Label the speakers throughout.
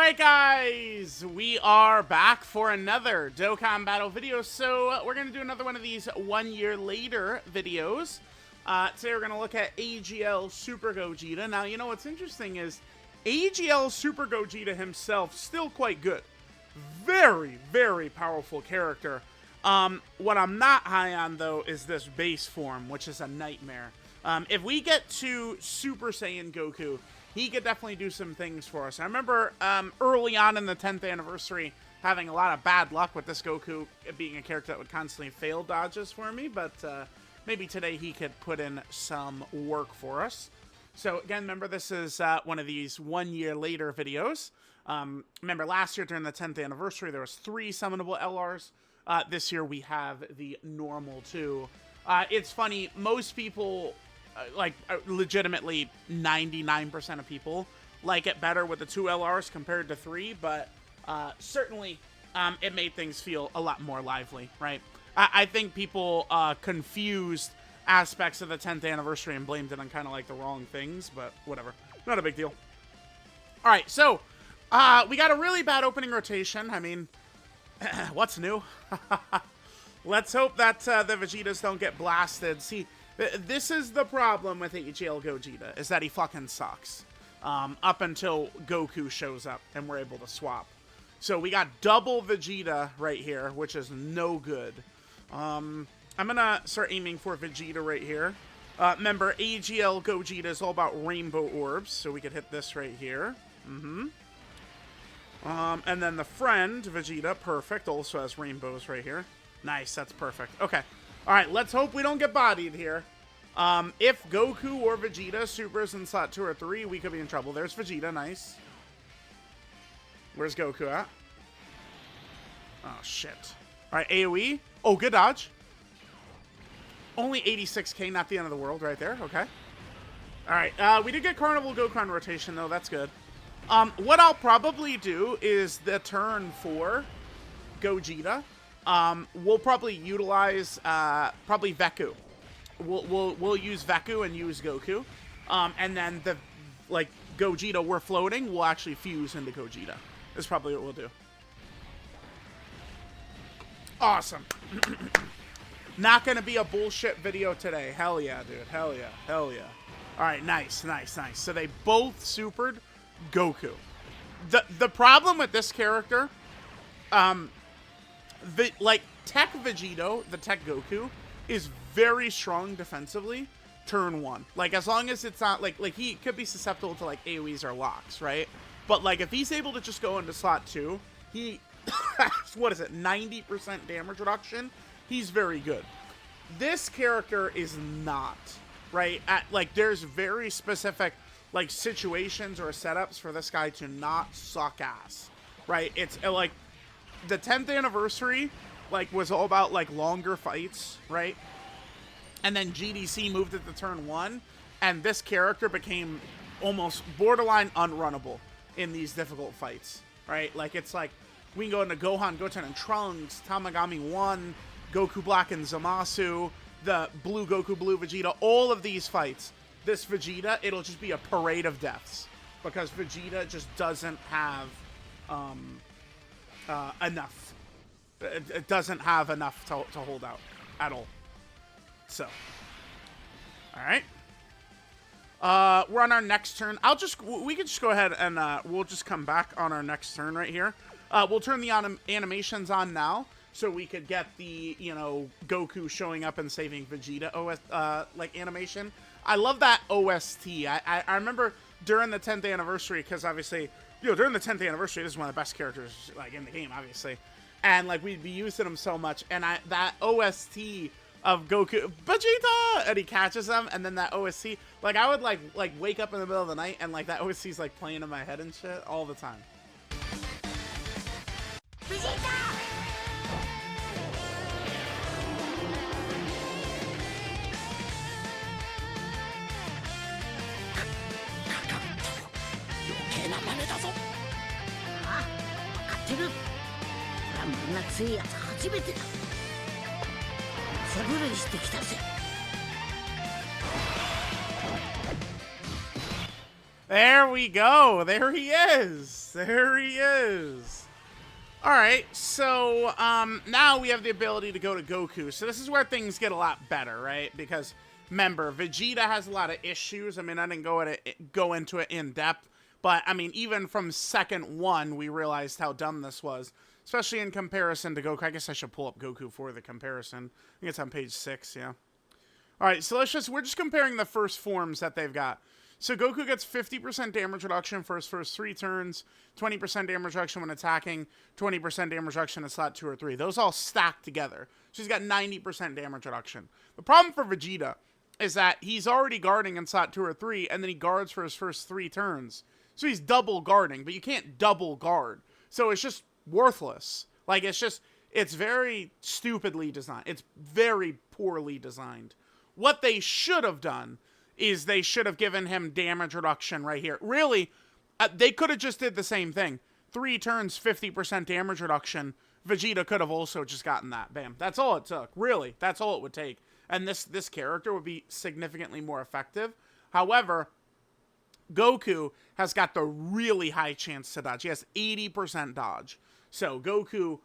Speaker 1: Alright guys, we are back for another Dokkan Battle video. So we're going to do another one of these 1 year later videos. Today we're going to look at AGL Super Gogeta. Now, you know what's interesting is AGL Super Gogeta himself still quite good. Very, very powerful character. What I'm not high on though is this base form, which is a nightmare. If we get to Super Saiyan Goku, he could definitely do some things for us. I remember early on in the 10th anniversary having a lot of bad luck with this Goku being a character that would constantly fail dodges for me, but maybe today he could put in some work for us. So again, remember this is one of these 1 year later videos. Remember last year during the 10th anniversary there was 3 summonable LRs. This year we have the normal 2. It's funny, most people... legitimately 99% of people like it better with the 2 LRs compared to 3, but certainly it made things feel a lot more lively, right? I think people confused aspects of the 10th anniversary and blamed it on kind of like the wrong things, but whatever. Not a big deal. All right, so we got a really bad opening rotation. I mean, what's new? Let's hope that the Vegetas don't get blasted. See, this is the problem with AGL Gogeta, is that he fucking sucks. Up until Goku shows up and we're able to swap. So we got double Vegeta right here, which is no good. I'm gonna start aiming for Vegeta right here. Remember, AGL Gogeta is all about rainbow orbs, so we could hit this right here. And then the friend, Vegeta, perfect, also has rainbows right here. Nice, that's perfect. Okay. Alright, let's hope we don't get bodied here. If Goku or Vegeta supers in slot 2 or 3, we could be in trouble. There's Vegeta, nice. Where's Goku at? Oh, shit. Alright, AoE. Oh, good dodge. Only 86k, not the end of the world right there. Okay. Alright, we did get Carnival Goku on rotation, though. That's good. What I'll probably do is the turn for Gogeta. We'll probably utilize probably Veku. We'll use Veku and use Goku, and then the Gogeta we're floating will actually fuse into Gogeta. Is probably what we'll do. Awesome. Not gonna be a bullshit video today. Hell yeah, dude. Hell yeah. Hell yeah. All right, nice, nice, nice. So they both supered Goku. The problem with this character, Tech Vegito, the Tech Goku, is very strong defensively turn 1. Like, as long as it's not, like he could be susceptible to, like, AoEs or locks, right? But, like, if he's able to just go into slot 2, he has, what is it, 90% damage reduction? He's very good. This character is not, right? There's very specific, like, situations or setups for this guy to not suck ass, right? It's, like, the 10th anniversary, was all about, longer fights, right? And then GDC moved it to turn 1, and this character became almost borderline unrunnable in these difficult fights, right? It's we can go into Gohan, Goten, and Trunks, Tamagami 1, Goku Black and Zamasu, the Blue Goku, Blue Vegeta, all of these fights. This Vegeta, it'll just be a parade of deaths, because Vegeta just doesn't have enough. It doesn't have enough to hold out at all. So, all right. We're on our next turn. We can just go ahead and we'll just come back on our next turn right here. We'll turn the animations on now, so we could get the, Goku showing up and saving Vegeta animation. I love that OST. I remember during the 10th anniversary, because obviously, during the 10th anniversary, this is one of the best characters, in the game, obviously. And, we'd be using him so much. And that OST of Goku, Vegeta! And he catches him, and then that OST, I would, wake up in the middle of the night, and, that OST's, playing in my head and shit all the time. Vegeta! There we go. There he is. There he is. All right, so now we have the ability to go to Goku. So this is where things get a lot better, right? Because remember, Vegeta has a lot of issues. I mean, I didn't go into it in depth, but I mean, even from second one, we realized how dumb this was, especially in comparison to Goku. I guess I should pull up Goku for the comparison. I think it's on page 6, yeah. All right, so we're just comparing the first forms that they've got. So Goku gets 50% damage reduction for his first 3 turns, 20% damage reduction when attacking, 20% damage reduction in slot 2 or 3. Those all stack together. So he's got 90% damage reduction. The problem for Vegeta is that he's already guarding in slot 2 or 3, and then he guards for his first 3 turns. So he's double guarding, but you can't double guard. So it's just worthless. Like, it's very stupidly designed. It's very poorly designed. What they should have done is they should have given him damage reduction right here. Really, they could have just did the same thing. 3 turns, 50% damage reduction. Vegeta could have also just gotten that. Bam. That's all it took. Really, that's all it would take. And this character would be significantly more effective. However, Goku has got the really high chance to dodge. He has 80% dodge. So Goku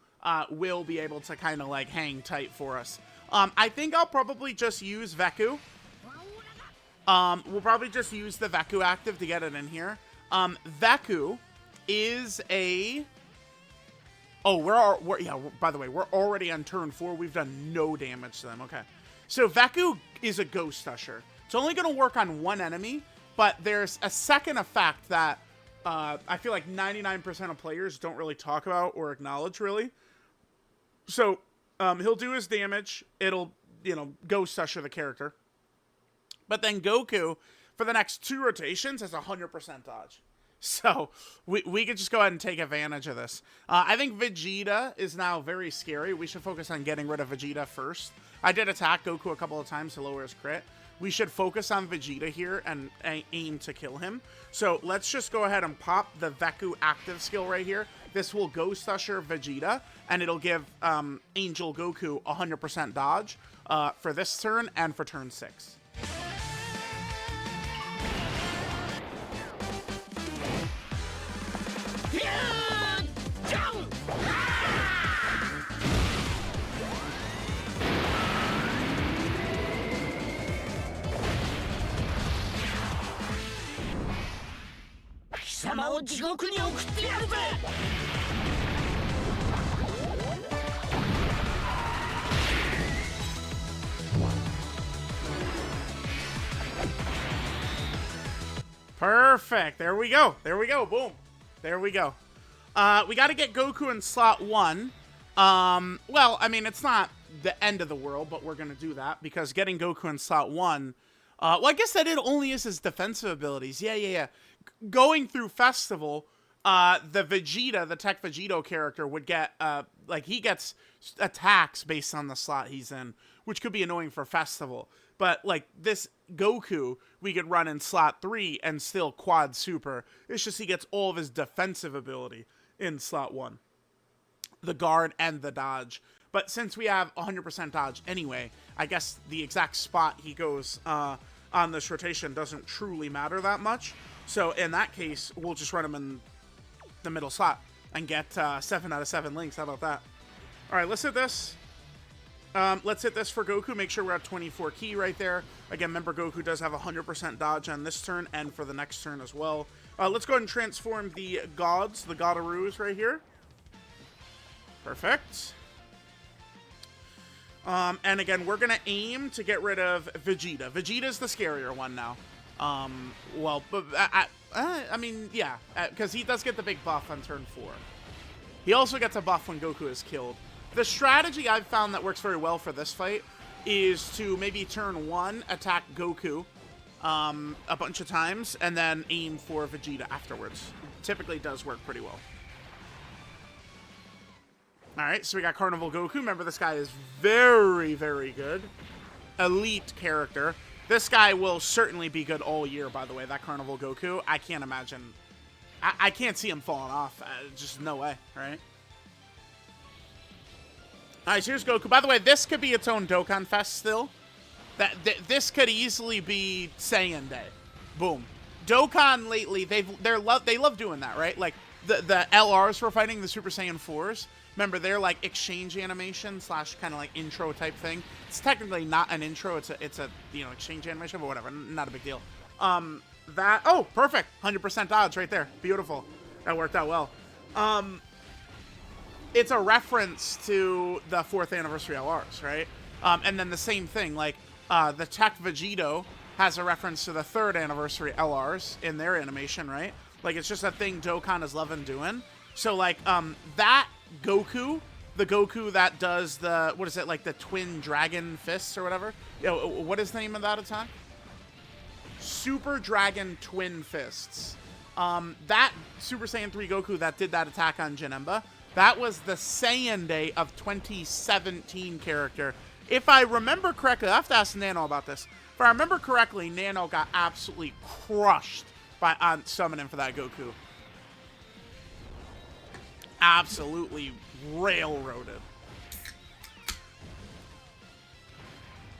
Speaker 1: will be able to kind of like hang tight for us. I think I'll probably just use Veku. We'll probably just use the Veku active to get it in here. Veku is a... Oh, yeah, by the way, we're already on turn 4. We've done no damage to them. Okay. So Veku is a Ghost Usher. It's only going to work on one enemy, but there's a second effect that I feel like 99% of players don't really talk about or acknowledge, really. So he'll do his damage. It'll, Ghost Usher the character. But then Goku, for the next 2 rotations, has 100% dodge. So we could just go ahead and take advantage of this. I think Vegeta is now very scary. We should focus on getting rid of Vegeta first. I did attack Goku a couple of times to lower his crit. We should focus on Vegeta here and aim to kill him. So let's just go ahead and pop the Veku active skill right here. This will Ghost Usher Vegeta, and it'll give Angel Goku 100% dodge for this turn and for turn 6. Perfect. There we go. There we go. Boom. There we go. We got to get Goku in slot 1. Well, I mean, it's not the end of the world, but we're going to do that because getting Goku in slot 1, well, I guess that it only is his defensive abilities. Yeah. Going through Festival, the Vegeta, the Tech Vegito character would get, he gets attacks based on the slot he's in, which could be annoying for Festival. But, like, this Goku, we could run in slot 3 and still quad super. It's just he gets all of his defensive ability in slot 1. The guard and the dodge. But since we have 100% dodge anyway, I guess the exact spot he goes on this rotation doesn't truly matter that much. So in that case, we'll just run him in the middle slot and get 7 out of 7 links. How about that? All right, let's hit this. Let's hit this for Goku. Make sure we're at 24 key right there. Again, remember Goku does have 100% dodge on this turn and for the next turn as well. Let's go ahead and transform the gods, the Godaroos right here. Perfect. And again, we're going to aim to get rid of Vegeta. Vegeta's the scarier one now. Well, but I mean, yeah, because he does get the big buff on turn 4. He also gets a buff when Goku is killed. The strategy I've found that works very well for this fight is to maybe turn 1, attack Goku a bunch of times, and then aim for Vegeta afterwards. Typically does work pretty well. Alright, so we got Carnival Goku. Remember, this guy is very, very good. Elite character. This guy will certainly be good all year, by the way, that Carnival Goku. I can't imagine. I can't see him falling off. Just no way, right? Alright, so here's Goku. By the way, this could be its own Dokkan Fest still. This could easily be Saiyan Day. Boom. Dokkan lately, they love doing that, right? Like, the LRs we're fighting, the Super Saiyan 4s, remember, they're like exchange animation slash kind of like intro type thing. It's technically not an intro, it's a you know, exchange animation, but whatever, not a big deal. Oh, perfect, 100% dodge right there, beautiful. That worked out well. It's a reference to the 4th anniversary LRs, right? And then the same thing, like the Tech Vegito has a reference to the 3rd anniversary LRs in their animation, right? Like, it's just a thing Dokkan is loving doing. So, like, that Goku, the Goku that does the, what is it, like the twin dragon fists or whatever? You know, what is the name of that attack? Super Dragon Twin Fists. That Super Saiyan 3 Goku that did that attack on Janemba, that was the Saiyan Day of 2017 character. If I remember correctly, I have to ask Nano about this. If I remember correctly, Nano got absolutely crushed by summoning for that Goku. Absolutely railroaded.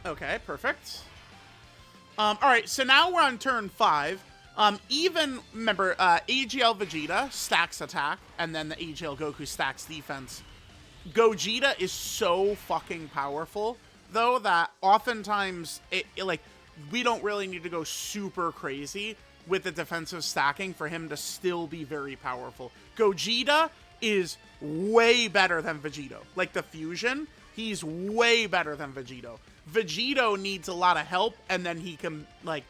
Speaker 1: Okay, perfect. Alright, so now we're on turn 5. Remember, AGL Vegeta stacks attack, and then the AGL Goku stacks defense. Gogeta is so fucking powerful, though, that oftentimes, like, we don't really need to go super crazy with the defensive stacking for him to still be very powerful. Gogeta is way better than Vegito. Like, the fusion, he's way better than Vegito. Vegito needs a lot of help, and then he can, like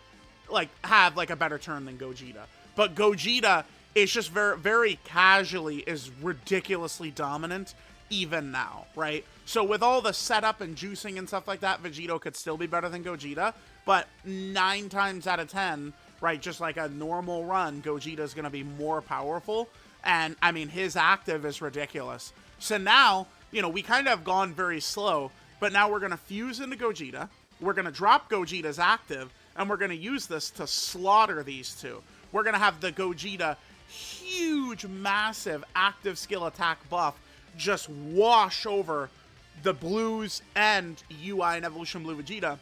Speaker 1: have, like, a better turn than Gogeta. But Gogeta is just very casually is ridiculously dominant, even now, right? So with all the setup and juicing and stuff like that, Vegito could still be better than Gogeta, but 9 times out of 10, right, just like a normal run, Gogeta's gonna be more powerful, and, I mean, his active is ridiculous. So now, you know, we kind of have gone very slow, but now we're gonna fuse into Gogeta, we're gonna drop Gogeta's active, and we're gonna use this to slaughter these two. We're gonna have the Gogeta huge, massive active skill attack buff just wash over the Blues and UI and Evolution Blue Vegeta,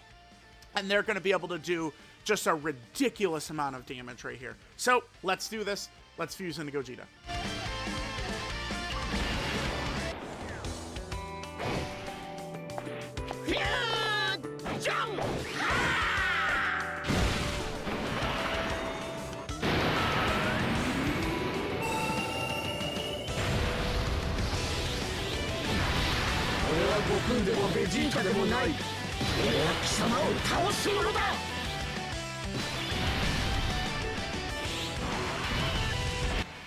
Speaker 1: and they're going to be able to do just a ridiculous amount of damage right here. So, let's do this. Let's fuse into Gogeta.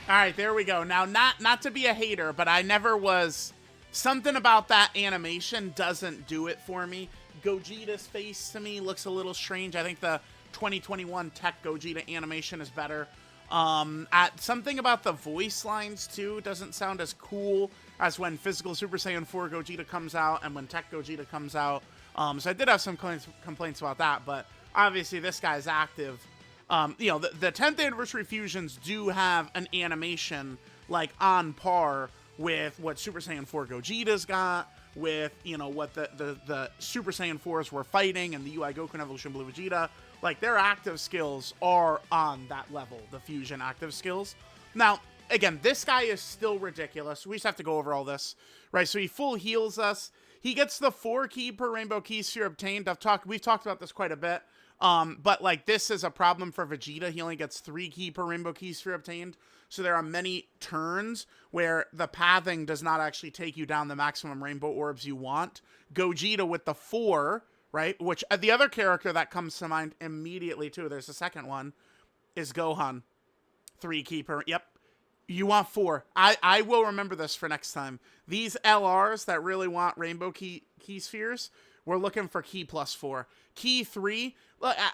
Speaker 1: Alright, there we go. Now, not to be a hater, but I never was... Something about that animation doesn't do it for me. Gogeta's face, to me, looks a little strange. I think the 2021 Tech Gogeta animation is better. Something about the voice lines, too, doesn't sound as cool as when Physical Super Saiyan 4 Gogeta comes out and when Tech Gogeta comes out. So I did have some complaints about that, but obviously this guy's active. You know, the 10th anniversary fusions do have an animation, like, on par with what Super Saiyan 4 Gogeta's got, with, you know, what the Super Saiyan 4s were fighting, and the UI Goku and Evolution Blue Vegeta. Like, their active skills are on that level, the fusion active skills. Now, again, this guy is still ridiculous. We just have to go over all this, right? So he full heals us. He gets the 4 key per Rainbow Key Sphere obtained. We've talked about this quite a bit. But, like, this is a problem for Vegeta. He only gets 3 key per Rainbow Key Sphere obtained. So there are many turns where the pathing does not actually take you down the maximum Rainbow Orbs you want. Gogeta with the 4, right? Which, the other character that comes to mind immediately, too, there's a second one, is Gohan. 3 key per... Yep. You want 4. I will remember this for next time. These LRs that really want Rainbow Key Spheres, we're looking for key plus 4. Key 3...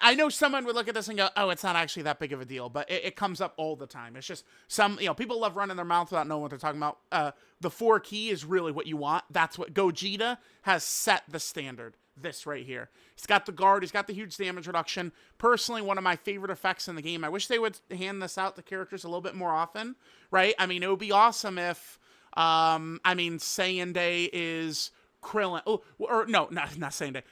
Speaker 1: I know someone would look at this and go, oh, it's not actually that big of a deal, but it comes up all the time. It's just people love running their mouth without knowing what they're talking about. The 4 key is really what you want. That's what Gogeta has set the standard. This right here. He's got the guard. He's got the huge damage reduction. Personally, one of my favorite effects in the game. I wish they would hand this out to characters a little bit more often, right? I mean, it would be awesome if, Saiyan Day is Krillin. Oh, or no, not same day.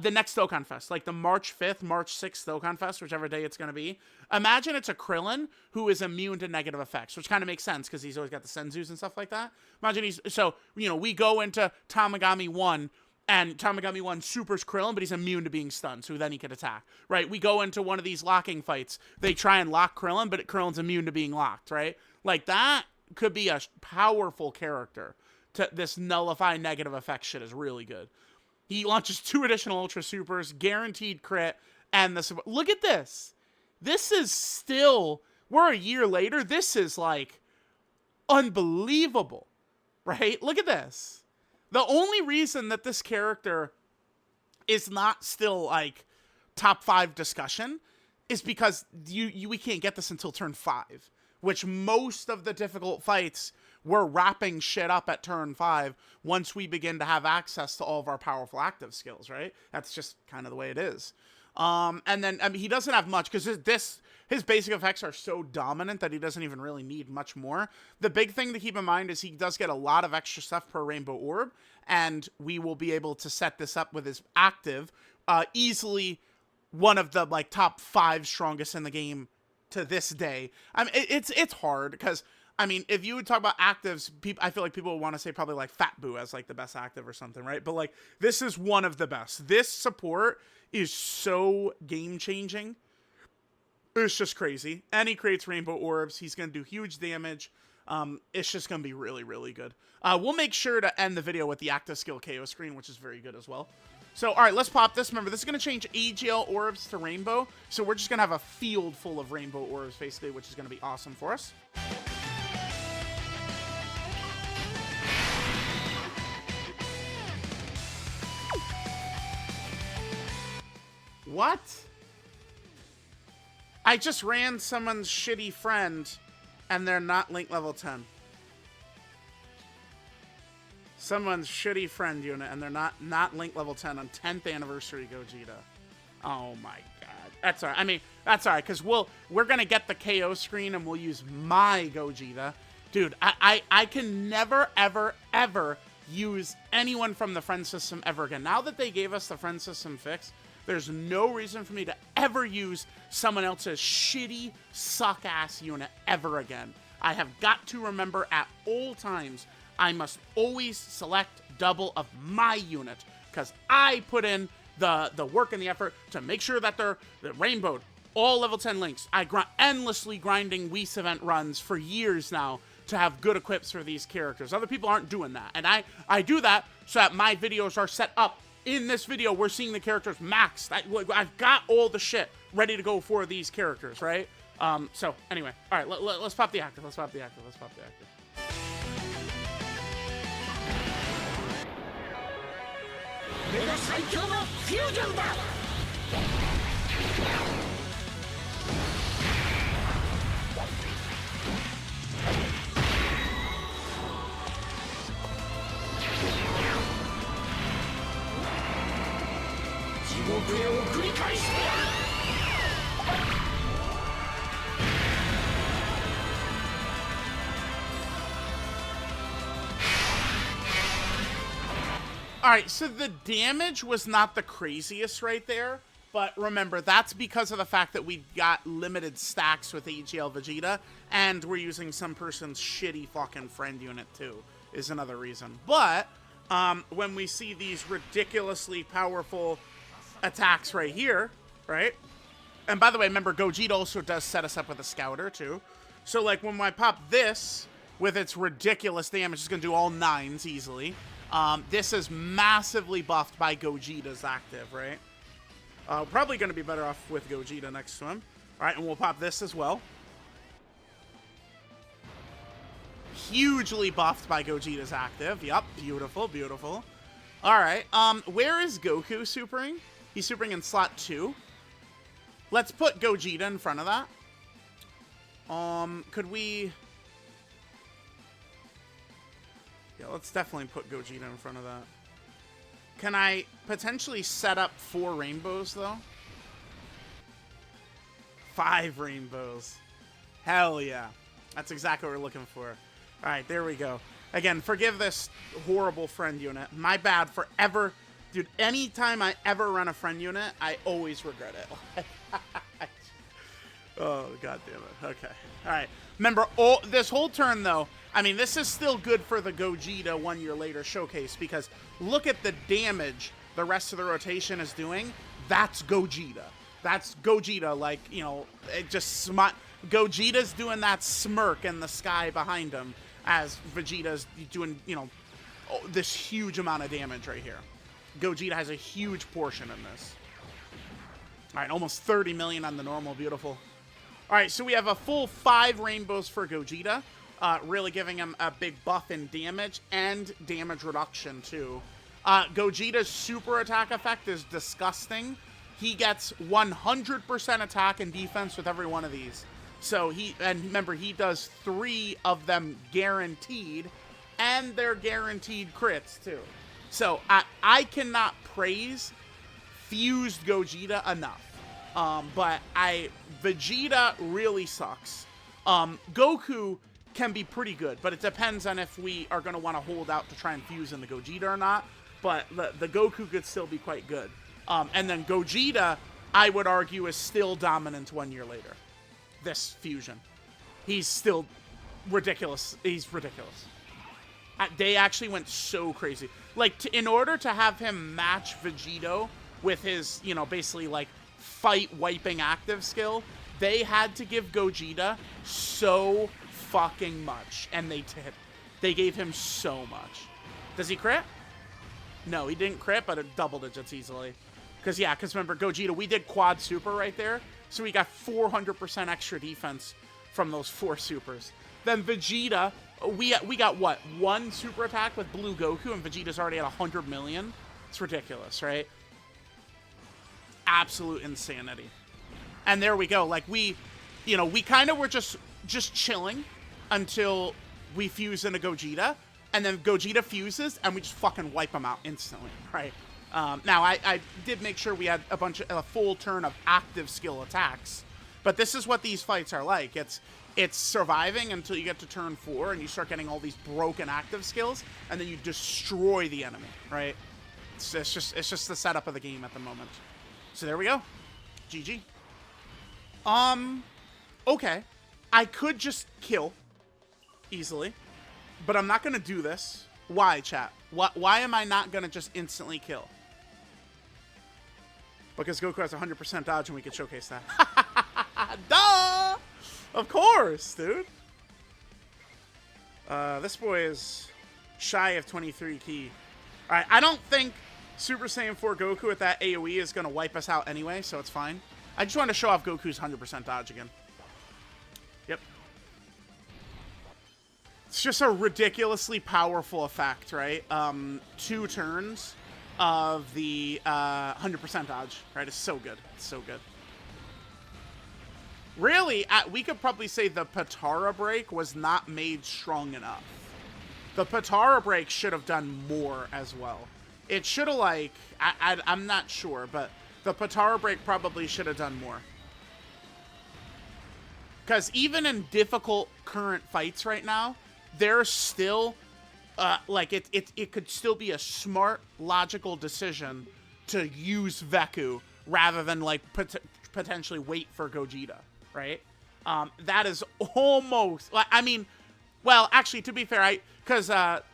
Speaker 1: The next Dokkan Fest, like the March 5th, March 6th Dokkan Fest, whichever day it's going to be. Imagine it's a Krillin who is immune to negative effects, which kind of makes sense because he's always got the Senzus and stuff like that. Imagine so, we go into Tamagami 1, and Tamagami 1 supers Krillin, but he's immune to being stunned, so then he can attack, right? We go into one of these locking fights. They try and lock Krillin, but Krillin's immune to being locked, right? Like, that could be a powerful character. This nullify negative effects shit is really good. He launches 2 additional Ultra Supers, guaranteed crit, and the... Look at this. This is still... We're a year later. This is, like, unbelievable, right? Look at this. The only reason that this character is not still, like, top 5 discussion is because we can't get this until turn 5, which most of the difficult fights... We're wrapping shit up at turn 5 once we begin to have access to all of our powerful active skills, right? That's just kind of the way it is. And then, I mean, he doesn't have much because his basic effects are so dominant that he doesn't even really need much more. The big thing to keep in mind is he does get a lot of extra stuff per Rainbow Orb, and we will be able to set this up with his active, easily one of the, like, top 5 strongest in the game to this day. I mean, it's hard because... I mean, if you would talk about actives, I feel like people would want to say probably like Fat Boo as like the best active or something, right? But like, this is one of the best. This support is so game-changing. It's just crazy. And he creates Rainbow Orbs. He's going to do huge damage. It's just going to be really, really good. We'll make sure to end the video with the active skill KO screen, which is very good as well. So, all right, let's pop this. Remember, this is going to change AGL Orbs to Rainbow. So we're just going to have a field full of Rainbow Orbs, basically, which is going to be awesome for us. What? I just ran someone's shitty friend, and they're not link level 10. Someone's shitty friend unit, and they're not link level 10 on 10th anniversary Gogeta. Oh my god. That's alright. I mean, that's alright, because we're gonna get the KO screen, and we'll use my Gogeta. Dude, I can never, ever, ever use anyone from the friend system ever again. Now that they gave us the friend system fix, there's no reason for me to ever use someone else's shitty, suck-ass unit ever again. I have got to remember at all times, I must always select double of my unit, because I put in the work and the effort to make sure that they're rainbowed. All level 10 links. I endlessly grinding Whis event runs for years now to have good equips for these characters. Other people aren't doing that, and I do that so that my videos are set up. In this video, we're seeing the characters maxed. I've got all the shit ready to go for these characters, right? So, anyway. All right, let's pop the active. Let's pop the active. Let's pop the active. Alright, so the damage was not the craziest right there, but remember, that's because of the fact that we got limited stacks with AGL Vegeta, and we're using some person's shitty fucking friend unit too, is another reason. But, when we see these ridiculously powerful attacks right here, right? And by the way, remember, Gogeta also does set us up with a Scouter too. So like when I pop this with its ridiculous damage, it's going to do all 9s easily. This is massively buffed by Gogeta's active, right? Probably going to be better off with Gogeta next to him. All right, and we'll pop this as well. Hugely buffed by Gogeta's active. Yep, beautiful, beautiful. All right, where is Goku supering? He's supering in slot 2. Let's put Gogeta in front of that. Could we... Yeah, let's definitely put Gogeta in front of that. Can I potentially set up 4 rainbows, though? 5 rainbows. Hell yeah. That's exactly what we're looking for. All right, there we go. Again, forgive this horrible friend unit. My bad for ever... Dude, anytime I ever run a friend unit, I always regret it. Oh, god damn it. Okay. All right. Remember, this whole turn, though, I mean, this is still good for the Gogeta 1 year later showcase, because look at the damage the rest of the rotation is doing. That's Gogeta. That's Gogeta, like, you know, it just Gogeta's doing that smirk in the sky behind him as Vegeta's doing, you know, this huge amount of damage right here. Gogeta has a huge portion in this. All right, almost 30 million on the normal. Beautiful. All right, so we have a full 5 rainbows for Gogeta, really giving him a big buff in damage and damage reduction, too. Gogeta's super attack effect is disgusting. He gets 100% attack and defense with every one of these. So and remember, he does 3 of them guaranteed, and they're guaranteed crits, too. So I cannot praise fused Gogeta enough. But Vegeta really sucks. Goku can be pretty good, but it depends on if we are going to want to hold out to try and fuse in the Gogeta or not. But the Goku could still be quite good. And then Gogeta, I would argue, is still dominant 1 year later. This fusion. He's still ridiculous. He's ridiculous. They actually went so crazy. Like, in order to have him match Vegito with his, you know, basically, like, fight-wiping active skill, they had to give Gogeta so fucking much. And they did. They gave him so much. Does he crit? No, he didn't crit, but it double digits easily. Because, yeah, because remember, Gogeta, we did quad super right there. So we got 400% extra defense from those 4 supers. Then Vegeta, we got, what, 1 super attack with Blue Goku, and Vegeta's already at 100 million? It's ridiculous, right? Absolute insanity. And there we go. Like, we kind of were just chilling until we fuse into Gogeta, and then Gogeta fuses, and we just fucking wipe him out instantly, right? Now, I did make sure we had a full turn of active skill attacks, but this is what these fights are like. It's surviving until you get to turn 4, and you start getting all these broken active skills, and then you destroy the enemy, right? It's just the setup of the game at the moment. So there we go. GG. Okay. I could just kill easily, but I'm not going to do this. Why, chat? Why am I not going to just instantly kill? Because Goku has 100% dodge and we can showcase that. Duh! Of course, dude. This boy is shy of 23 key. Alright, I don't think Super Saiyan 4 Goku with that AoE is going to wipe us out anyway, so it's fine. I just want to show off Goku's 100% dodge again. Yep. It's just a ridiculously powerful effect, right? 2 turns of the 100% dodge, right? It's so good. It's so good. Really, we could probably say the Patara break was not made strong enough. The Patara break should have done more as well. It should have, like, I'm not sure, but the Patara break probably should have done more. Because even in difficult current fights right now, there's still, like, it could still be a smart, logical decision to use Veku rather than, like, potentially wait for Gogeta, right? That is almost, I mean, well, actually, to be fair, because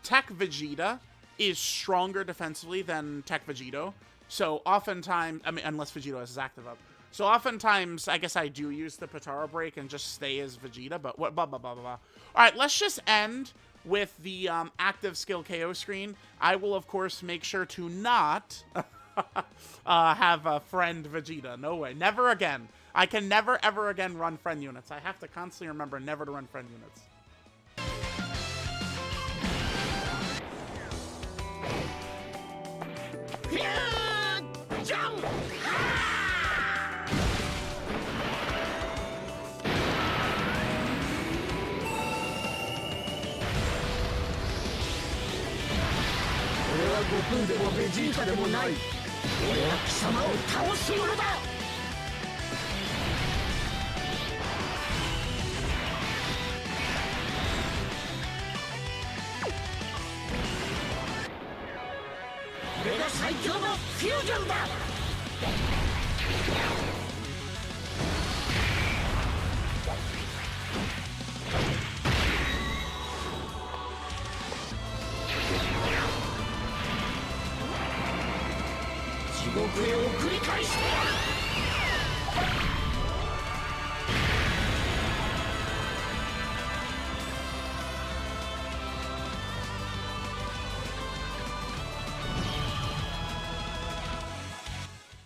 Speaker 1: Tech Vegeta is stronger defensively than Tech Vegito, so oftentimes, I mean, unless Vegito has his active up. So oftentimes, I guess I do use the Patara break and just stay as Vegeta, but what, blah, blah, blah, blah, blah. All right, let's just end with the active skill KO screen. I will, of course, make sure to not have a friend Vegeta. No way. Never again. I can never, ever again run friend units. I have to constantly remember never to run friend units.
Speaker 2: Jump! 悟空でもベジータでもない。俺は貴様を倒すものだ。最強のフュージョンだ。地獄へ送り返してやる。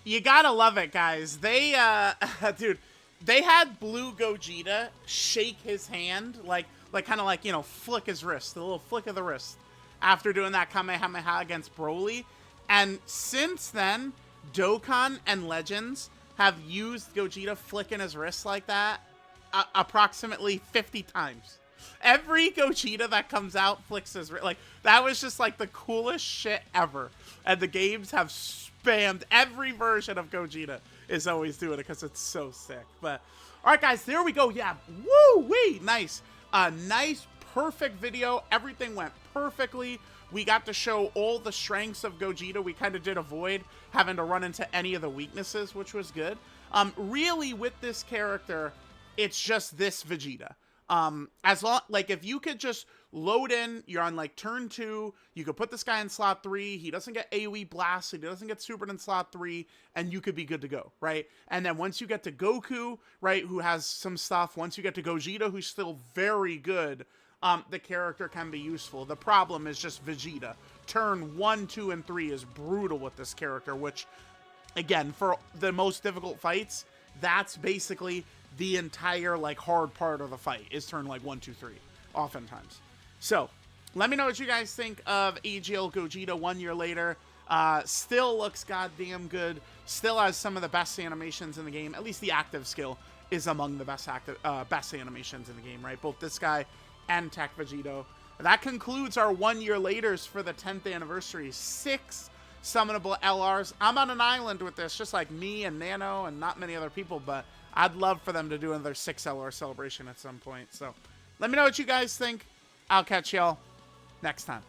Speaker 1: You gotta love it, guys. They, dude, they had Blue Gogeta shake his hand, like kind of like, you know, flick his wrist, the little flick of the wrist, after doing that Kamehameha against Broly. And since then, Dokkan and Legends have used Gogeta flicking his wrist like that approximately 50 times. Every Gogeta that comes out flicks his wrist. Like, that was just like the coolest shit ever. And the games have spammed every version of Gogeta is always doing it because it's so sick. But all right, guys, there we go. Yeah, woo-wee, nice. Nice, perfect video. Everything went perfectly. We got to show all the strengths of Gogeta. We kind of did avoid having to run into any of the weaknesses, which was good. Really, with this character, it's just this Vegeta. As long, like, if you could just load in, you're on like turn 2, you could put this guy in slot 3, he doesn't get AoE blasted, he doesn't get supered in slot 3, and you could be good to go, right? And then once you get to Goku, right, who has some stuff, once you get to Gogeta, who's still very good, the character can be useful. The problem is just Vegeta. Turn 1, 2, and 3 is brutal with this character, which, again, for the most difficult fights, that's basically the entire, like, hard part of the fight, is turn, like, 1, 2, 3, oftentimes. So, let me know what you guys think of AGL Gogeta 1 year later. Still looks goddamn good. Still has some of the best animations in the game. At least the active skill is among the best animations in the game, right? Both this guy and Tech Vegito. That concludes our 1 year laters for the 10th anniversary. 6 summonable LRs. I'm on an island with this, just like me and Nano and not many other people, but I'd love for them to do another 6 LR celebration at some point. So let me know what you guys think. I'll catch y'all next time.